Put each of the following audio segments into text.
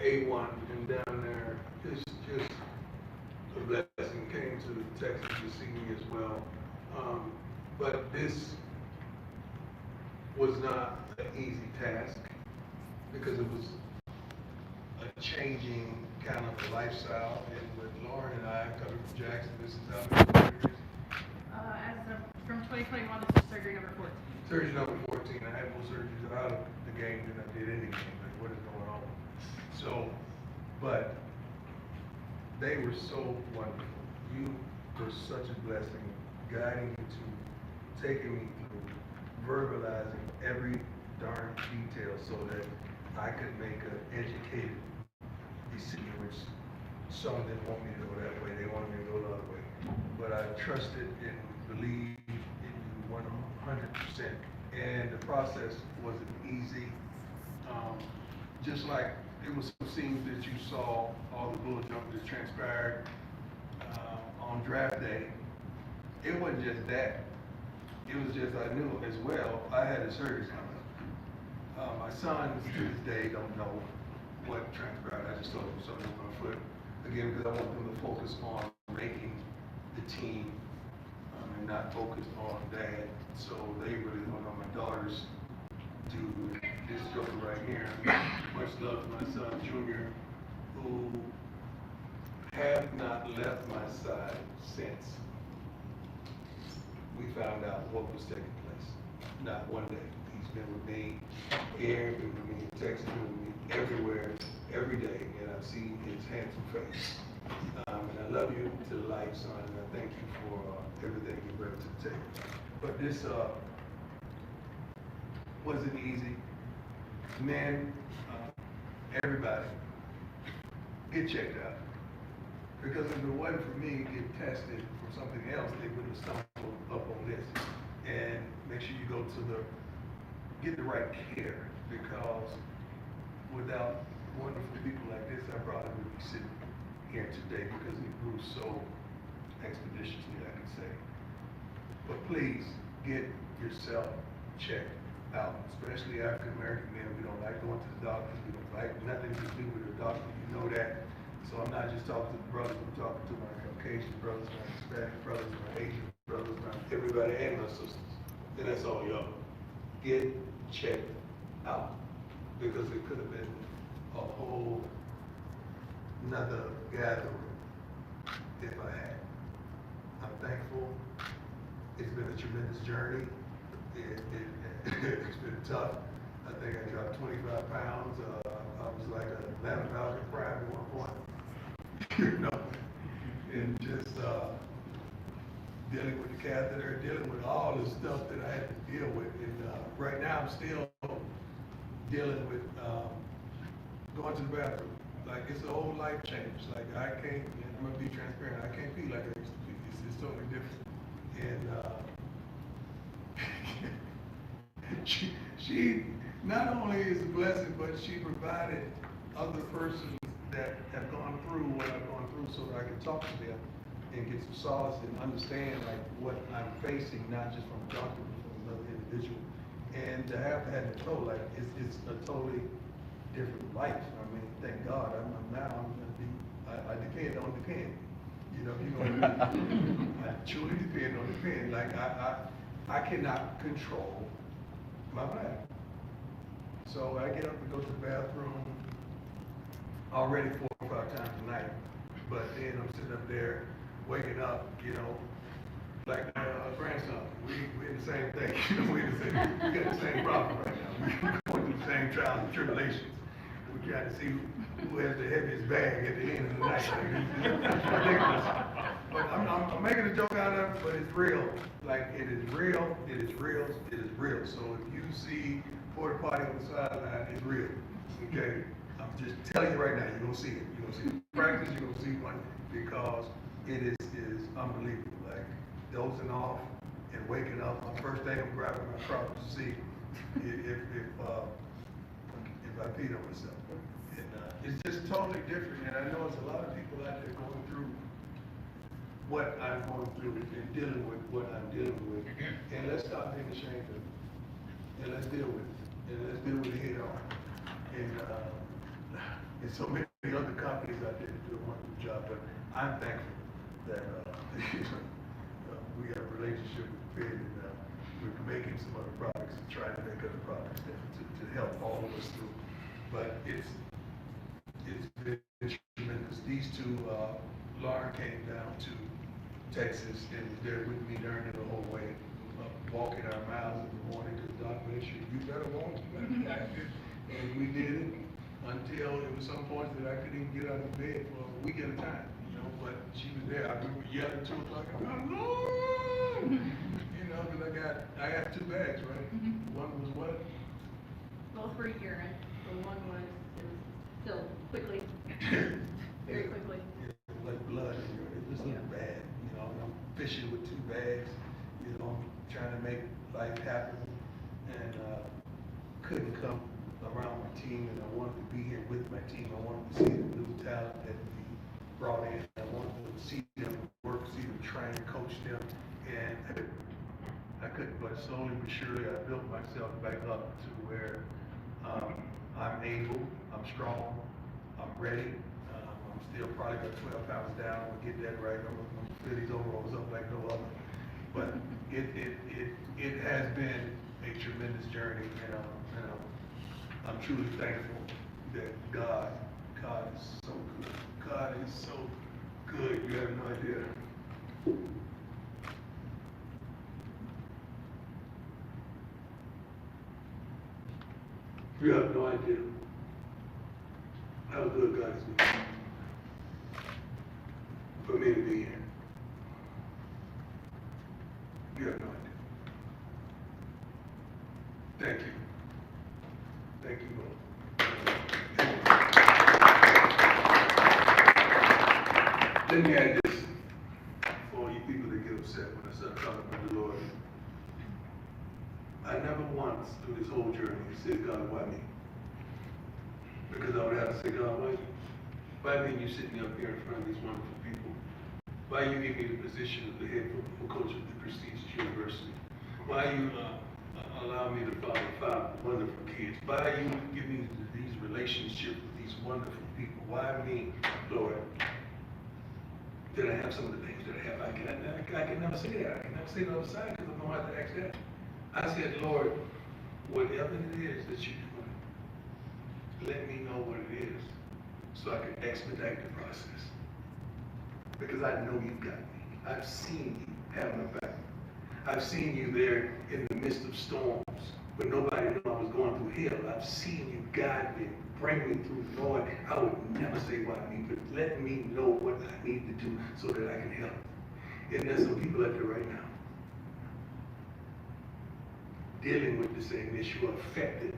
A1 and down there. It's just a blessing. Came to Texas to see me as well. But this was not an easy task because it was a changing kind of a lifestyle. And with Lauren and I coming from Jackson, this is how many surgeries? As of from 2021, this is surgery number 14. Surgery number 14. I had more surgeries out of the game than I did in the game. Like, what is going on? So, but they were so wonderful. You were such a blessing, guiding me to, taking me through, verbalizing every darn detail so that I could make an educated decision, which some didn't want me to go that way. They wanted me to go the other way. But I trusted and believed in you 100%. And the process wasn't easy. Just like it was some scenes that you saw, all the bullet jump that transpired on draft day. It wasn't just that. It was just I knew as well I had a surgery coming. My sons to this day don't know what transpired. I just told them something on my foot again because I want them to focus on making the team and not focused on dad. So they really don't know my daughters do this joker right here. Much love to my son Junior, who have not left my side since we found out what was taking place. Not one day. He's been with me here, been with me in Texas, been with me everywhere, every day, and I've seen his handsome face. And I love you to life, son, and I thank you for everything you bring to the table. But this wasn't easy. Men, everybody, get checked out. Because if it wasn't for me getting tested for something else, they would have stumbled up on this. And make sure you go to get the right care, because without wonderful people like this, I probably would be sitting here today because it grew so expeditiously, I could say. But please, get yourself checked out, especially African American men. We don't like going to the doctors. We don't like nothing to do with the doctor. You know that. So I'm not just talking to the brothers. I'm talking to my Caucasian brothers, my Hispanic brothers, my Asian brothers, my everybody, and my sisters. And that's all y'all. Get checked out, because it could have been a whole another gathering if I had. I'm thankful. It's been a tremendous journey. It's been tough. I think I dropped 25 pounds. I was like an Atlanta Falcon prime at one point. You know, and just dealing with the catheter, dealing with all the stuff that I had to deal with. And right now I'm still dealing with going to the bathroom. Like, it's a whole life change. Like, I can't, I'm gonna be transparent, I can't be like I used to be. It's totally different. And she not only is a blessing, but she provided other persons that have gone through what I've gone through so that I can talk to them and get some solace and understand like what I'm facing, not just from a doctor, but from another individual. And to have that total, like, it's a totally different life. I mean, thank God, I'm gonna be, I depend on depend. You know what I mean? I truly depend on depend. Like, I cannot control my body. So I get up and go to the bathroom already 4 or 5 times a night. But then I'm sitting up there, waking up, you know, like my grandson. We in the same thing. You know, we got the same problem right now. We're going through the same trials and tribulations. We're trying to see who has the heaviest bag at the end of the night. Like, it's ridiculous. But I'm making a joke out of it, but it's real. Like, it is real, it is real, it is real. So if you see porta potty on the sideline, it's real. Okay? I'm just telling you right now, you're gonna see it. You're gonna see practice, you're gonna see one, because it is unbelievable. Like, dozing off and waking up, my first thing I'm grabbing my crop to see if I peed on myself. And it's just totally different. And I know there's a lot of people out there going through what I'm going through and dealing with what I'm dealing with. And let's stop being ashamed of it. And let's deal with it. And let's deal with it head on. And and so many other companies out there that do a wonderful job, but I'm thankful that, we have a relationship with Fed, and, we're making some other products and trying to make other products to help all of us through. But it's been tremendous. These two, Lauren came down to Texas and was there with me during the whole way, walking our miles in the morning, because Doc made sure you better walk, you better practice. And we did it until it was some point that I couldn't even get out of bed for a week at a time, you know, but she was there. I remember yelling 2 o'clock, I'm Lord! You know, because I got 2 bags, right? One was what? Both were urine, the one was, it was filled quickly, very quickly. Yeah, like blood, it just looked bad, you know, and I'm fishing with 2 bags, you know, trying to make life happen, and couldn't come around my team, and I wanted to be here with my team. I wanted to see the new talent that we brought in. I wanted to see them work, see them train, coach them, and I couldn't, but slowly but surely I built myself back up to where I'm able, I'm strong, I'm ready. I'm still probably got 12 pounds down. I'm gonna get that right. I'm gonna fill these overalls up like no other. But it has been a tremendous journey, and I'm truly thankful that God is so good. God is so good. You have no idea. You have no idea how good God has been for me to be here. You have no idea. Thank you. Thank you, Lord. Let me add this for you people that get upset when I start talking about the Lord. I never once through this whole journey said, God, why me? Because I would have to say, God, why me you sitting up here in front of these wonderful people? Why you give me the position of the head football coach at the prestigious university? Why you allow me to father 5 wonderful kids? Why you give me these relationships with these wonderful people? Why me, Lord? Did I have some of the things that I have? I can never say that. I can never say the other side because I don't know how to ask that. I said, Lord, whatever it is that you're doing, let me know what it is so I can expedite the process. Because I know you've got me. I've seen you have my back. I've seen you there in the midst of storms when nobody knew I was going through hell. I've seen you guide me, bring me through. Lord, I would never say why me, but let me know what I need to do so that I can help. And there's some people out there right now dealing with the same issue, affected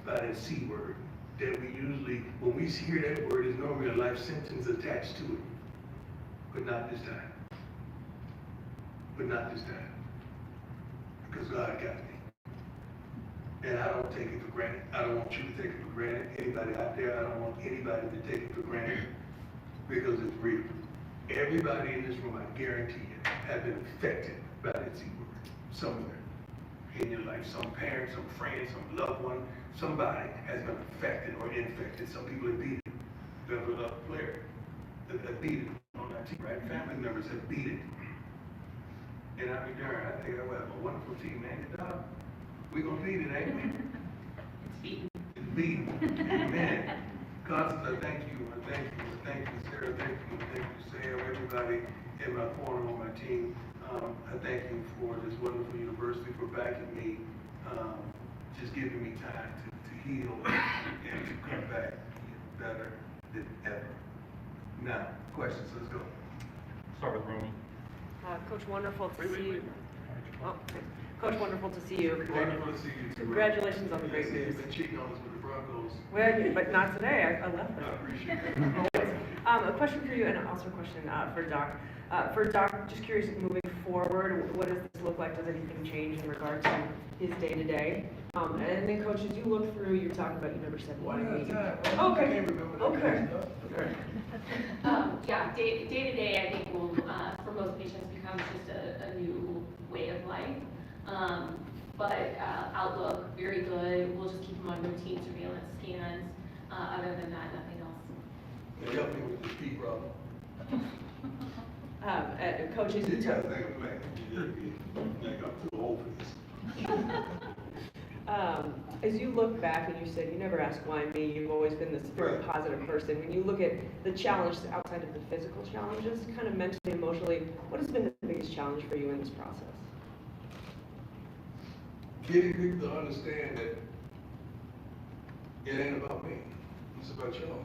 by that C word that we usually, when we hear that word, is normally a life sentence attached to it. But not this time. But not this time. Because God got me. And I don't take it for granted. I don't want you to take it for granted. Anybody out there, I don't want anybody to take it for granted because it's real. Everybody in this room, I guarantee you, have been affected by that C word somewhere in your life. Some parent, some friend, some loved one, somebody has been affected or infected. Some people have beat it. There's a player that beat it on that team, right? Family members have beat it. And I mean, darn, I think I have a wonderful team, man. We're going to beat it, ain't we? It's beaten. It's beaten. Amen. God says, I thank you. I thank you. I thank you, Sarah. Thank you. Thank you, Sam. Everybody in my corner on my team. I thank you for this wonderful university, for backing me, just giving me time to heal and to come back better than ever. Now, questions, let's go. Start with Romy. Coach, wonderful to see you. Oh, Coach, wonderful to see you. Wonderful to see you too. Congratulations on the great Yes, news. you've been cheating on us with the Broncos. Well, but not today. I left I them. appreciate it. A question for you, and also a question for Doc. For Doc, just curious, moving forward, what does this look like? Does anything change in regard to his day-to-day? And then, Coach, as you look through, you're talking about you never said One why at a me. time. Okay. I can't remember that Okay. kind of stuff. Okay. Yeah, day to day, I think will, for most patients, becomes just a new way of life. But outlook, very good. We'll just keep them on routine surveillance scans. Other than that, nothing else. And help me with this P problem. Coaches, You gotta think of black. Like, I'm too old for this. as you look back and you said you never ask why me, you've always been this very Right. positive person. When you look at the challenges outside of the physical challenges, kind of mentally, emotionally, what has been the biggest challenge for you in this process? Getting people to understand that it ain't about me, it's about y'all.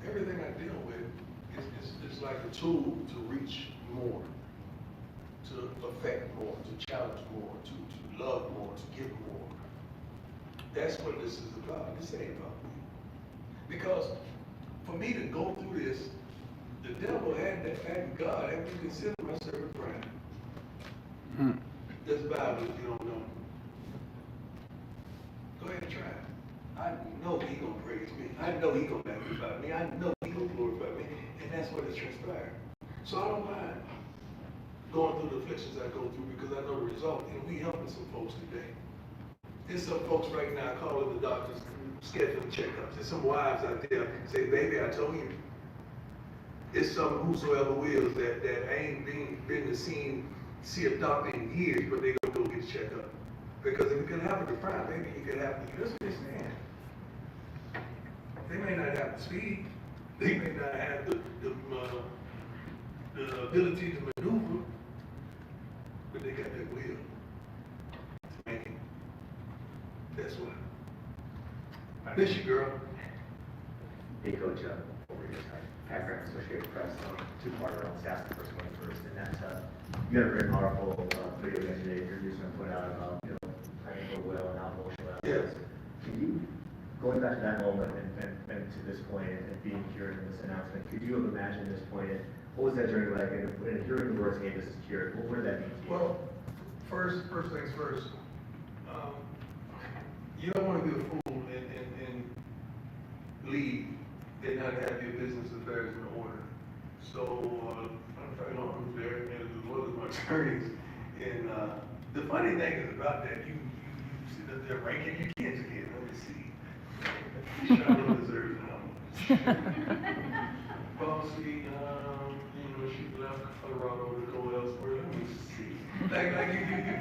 Everything I deal with is like a tool to reach more, to affect more, to challenge more, to love more, to give more. That's what this is about. This ain't about me. Because for me to go through this, the devil and God had me consider myself a friend. That's Bible if you don't know. Go ahead and try it. I know he gonna praise me. I know he gonna magnify me. I know he gonna glorify me. And that's what has transpired. So I don't mind going through the afflictions I go through because I know the result. And we helping some folks today. There's some folks right now calling the doctors, scheduling checkups. There's some wives out there say, baby, I told you. It's some whosoever wills that ain't been to see a doctor in years, but they gonna go get checked up. Because if it could happen to Prime, maybe it could happen to you. That's what they're saying. They may not have the speed. They may not have the ability to maneuver, but they got that will to make it. That's why. Miss you, girl. Hey, Coach, over here, Pat Graham, Associated Press, two-parter on staff, the first one first, and that's, you had a very powerful video yesterday, you're just going to put out about, I think we're well and how emotional that Yes. was. Can you, going back to that moment and to this point and being cured in this announcement, could you have imagined this point, and what was that journey like, and hearing the words, hey, this is cured, what did that mean to you? Well, first things first. You don't want to be a fool and leave and not have your business affairs in order. So I'm trying to look there and as well as my attorneys. And the funny thing is about that, you see that they're ranking your kids again. Let me see. Charlotte deserves now. Bossy, she left Colorado to go elsewhere. Let me see. Like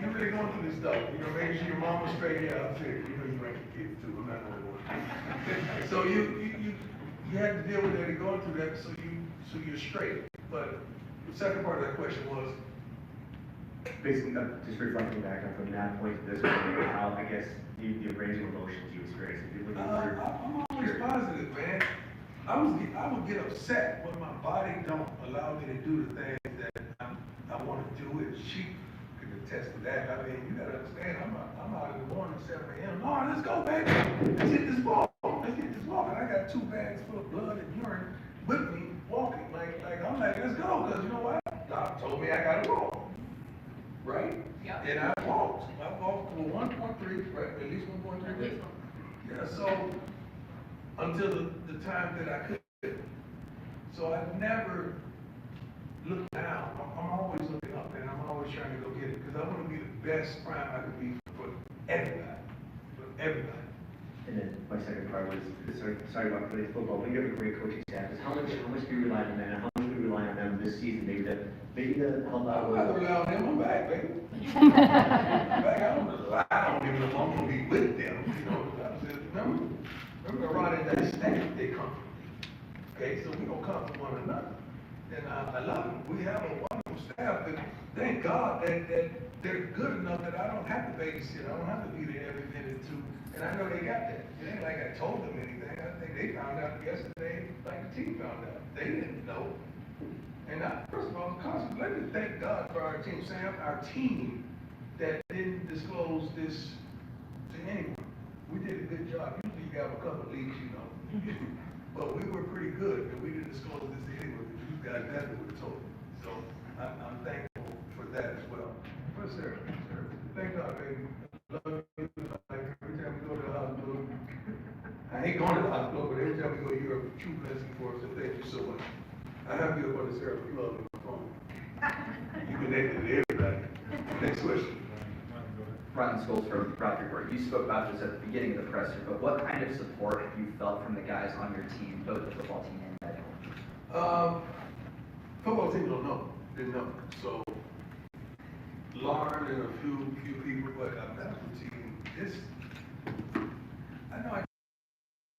you really going through this stuff. Making sure your mom was straight. Yeah, I'm serious. You rank your kids too. I'm not the only one. So you had to deal with that and going through that, so you're straight. But the second part of that question was, Basically, just reflecting back on from that point to this point, how, I guess, the range of emotions you experienced. If you're looking for I'm always positive, man. I would get upset when my body don't allow me to do the things that I want to do, and she could attest to that. I mean, you gotta understand, I'm out in the morning at 7 a.m. Lord, let's go, baby. Let's hit this ball. Let's get this walk. And I got 2 bags full of blood and urine with me walking. Like I'm like, let's go, because you know what? Doc told me I gotta walk. Right? Yep. And I walked for 1.3, right? At least 1.3. At least one. Yeah, so until the time that I could. So I never look down. I'm always looking up, and I'm always trying to go get it because I want to be the best Prime I could be for everybody. For everybody. And then my second part was, sorry about playing football, but you have a great coaching staff. How much do you rely on them? How much do you rely on them this season? Maybe to help out. I'd rather rely on them. I'm back, baby. I'm back. I don't rely on them. I'm going to be with them. Remember around that staff, they come. Okay, so we're going to come from one another. And I love them. We have a wonderful staff, and thank God that they're good enough that I don't have to babysit. I don't have to be there every minute too. And I know they got that. It ain't like I told them anything. I think they found out yesterday, like the team found out. They didn't know. And first of all, let me thank God for our team, Sam, our team that didn't disclose this to anyone. We did a good job. Usually you have a couple of leaks, but we were pretty good, and we didn't disclose this to anyone. You guys definitely would have told me. So I'm thankful for that as well. But sir, thank God, baby. Love you. Like every time we go to the hospital, I ain't going to the hospital, but every time we go, you're a true blessing for us. So thank you so much. I have you up on the syrup. You love me on the phone. You connected to everybody. Next question. Ron Scholes from Rock Report. You spoke about this at the beginning of the presser, but what kind of support have you felt from the guys on your team, both the football team and medical? Football team didn't know, so Lauren and a few people, but our basketball team,